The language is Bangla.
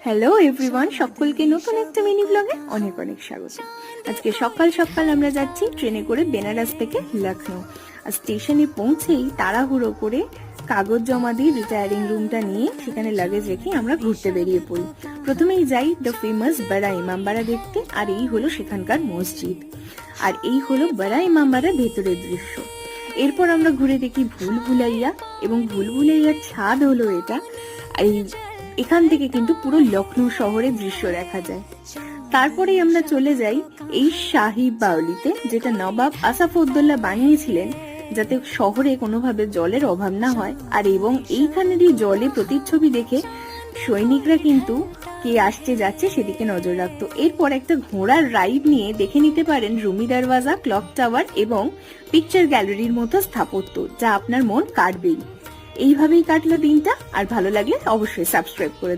হ্যালো এভরিওয়ান, সকলকে নতুন একটা মিনি ব্লগে অনেক অনেক স্বাগত। আজকে সকাল সকাল আমরা যাচ্ছি ট্রেনে করে বেনারস থেকে লখনৌ। আর স্টেশনে পৌঁছেই তাড়াহুড়ো করে কাগজ জমা দিয়ে রিটায়ারিং রুমটা নিয়ে সেখানে লাগেজ রেখে আমরা ঘুরতে বেরিয়ে পড়ি। প্রথমেই যাই দ্য ফেমাস বড়া ইমামবাড়া দেখতে, আর এই হলো সেখানকার মসজিদ, আর এই হলো বড়া ইমামবাড়ার ভেতরের দৃশ্য। এরপর আমরা ঘুরে দেখি ভুলভুলাইয়া, এবং ভুলভুলাইয়ার ছাদ হলো এটা। এখান থেকে কিন্তু পুরো লখনৌ শহরের দৃশ্য দেখা যায়। তারপরেই আমরা চলে যাই এই শাহী বাউলিতে, যেটা নবাব আসাফউদ্দৌলা বানিয়েছিলেন যাতে শহরে কোনোভাবে জলের অভাব না হয়। আর এবং এইখানেরই জলে প্রতিচ্ছবি দেখে সৈনিকরা কিন্তু কে আসছে যাচ্ছে সেদিকে নজর রাখতো। এরপর একটা ঘোড়ার রাইড নিয়ে দেখে নিতে পারেন রুমি দরওয়াজা, ক্লক টাওয়ার এবং পিকচার গ্যালারির মতো স্থাপত্য, যা আপনার মন কাটবেই। এইভাবেই কাটলো দিনটা। আর ভালো লাগলে অবশ্যই সাবস্ক্রাইব করে দেবেন।